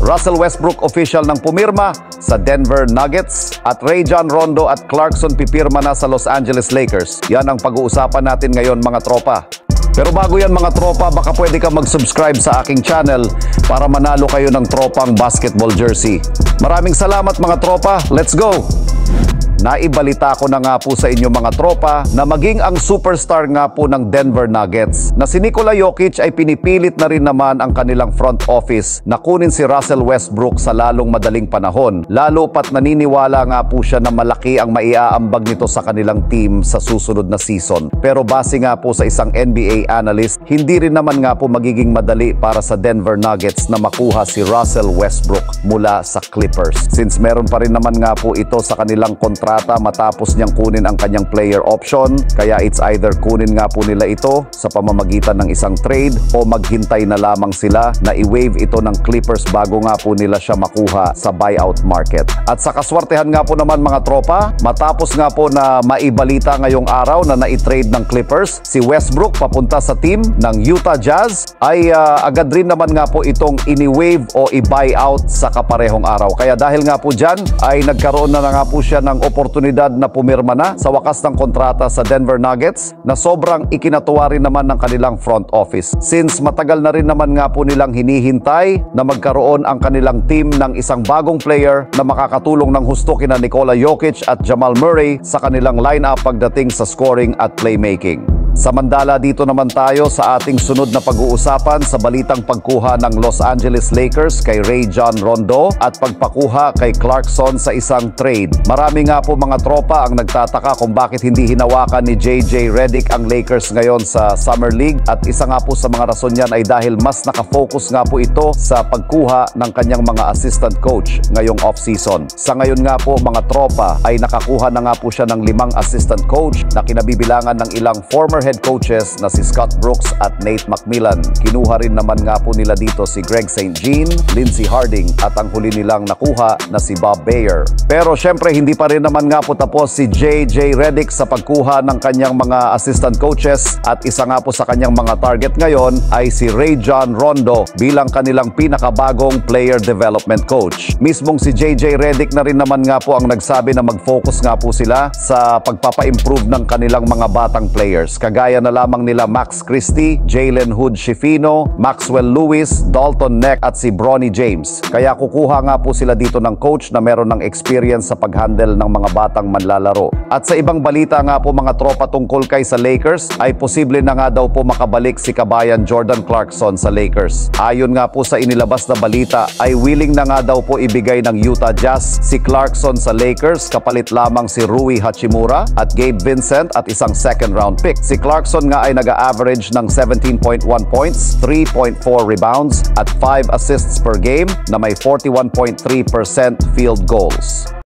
Russell Westbrook official ng pumirma sa Denver Nuggets at Rajon Rondo at Clarkson pipirma na sa Los Angeles Lakers. Yan ang pag-uusapan natin ngayon mga tropa. Pero bago yan mga tropa, baka pwede ka mag-subscribe sa aking channel para manalo kayo ng tropang basketball jersey. Maraming salamat mga tropa, let's go! Naibalita ko na nga po sa inyo mga tropa na maging ang superstar nga po ng Denver Nuggets na si Nikola Jokic ay pinipilit na rin naman ang kanilang front office na kunin si Russell Westbrook sa lalong madaling panahon. Lalo pat naniniwala nga po siya na malaki ang maiaambag nito sa kanilang team sa susunod na season. Pero base nga po sa isang NBA analyst, hindi rin naman nga po magiging madali para sa Denver Nuggets na makuha si Russell Westbrook mula sa Clippers. Since meron pa rin naman nga po ito sa kanilang kontrata matapos niyang kunin ang kanyang player option, kaya it's either kunin nga po nila ito sa pamamagitan ng isang trade o maghintay na lamang sila na i-waive ito ng Clippers bago nga po nila siya makuha sa buyout market. At sa kaswertehan nga po naman mga tropa, matapos nga po na maibalita ngayong araw na na-i-trade ng Clippers si Westbrook papunta sa team ng Utah Jazz, ay agad rin naman nga po itong ini-waive o i-buyout sa kaparehong araw. Kaya dahil nga po dyan ay nagkaroon na nga po siya ng oportunidad na pumirma na sa wakas ng kontrata sa Denver Nuggets na sobrang ikinatuwa rin naman ng kanilang front office. Since matagal na rin naman nga po nilang hinihintay na magkaroon ang kanilang team ng isang bagong player na makakatulong ng husto kina Nikola Jokic at Jamal Murray sa kanilang lineup pagdating sa scoring at playmaking. Samantala dito naman tayo sa ating sunod na pag-uusapan sa balitang pagkuha ng Los Angeles Lakers kay Rajon Rondo at pagpakuha kay Clarkson sa isang trade. Marami nga po mga tropa ang nagtataka kung bakit hindi hinawakan ni JJ Redick ang Lakers ngayon sa Summer League, at isa nga po sa mga rason niyan ay dahil mas nakafocus nga po ito sa pagkuha ng kanyang mga assistant coach ngayong off-season. Sa ngayon nga po mga tropa ay nakakuha na nga po siya ng 5 assistant coach na kinabibilangan ng ilang former head coaches na si Scott Brooks at Nate McMillan. Kinuha rin naman nga po nila dito si Greg St. Jean, Lindsey Harding at ang huli nilang nakuha na si Bob Bayer. Pero syempre hindi pa rin naman nga po tapos si JJ Redick sa pagkuha ng kanyang mga assistant coaches, at isa nga po sa kanyang mga target ngayon ay si Rajon Rondo bilang kanilang pinakabagong player development coach. Mismong si JJ Redick na rin naman nga po ang nagsabi na mag-focus nga po sila sa pagpapa-improve ng kanilang mga batang players. Kagaya na lamang nila Max Christie, Jalen Hood-Schifino, Maxwell Lewis, Dalton Neck at si Bronny James. Kaya kukuha nga po sila dito ng coach na meron ng experience sa pag-handle ng mga batang manlalaro. At sa ibang balita nga po mga tropa tungkol kay sa Lakers, ay posible na nga daw po makabalik si kabayan Jordan Clarkson sa Lakers. Ayon nga po sa inilabas na balita, ay willing na nga daw po ibigay ng Utah Jazz si Clarkson sa Lakers kapalit lamang si Rui Hachimura at Gabe Vincent at isang second round pick. Si Clarkson nga ay nag-a-average ng 17.1 points, 3.4 rebounds at 5 assists per game na may 41.3% field goals.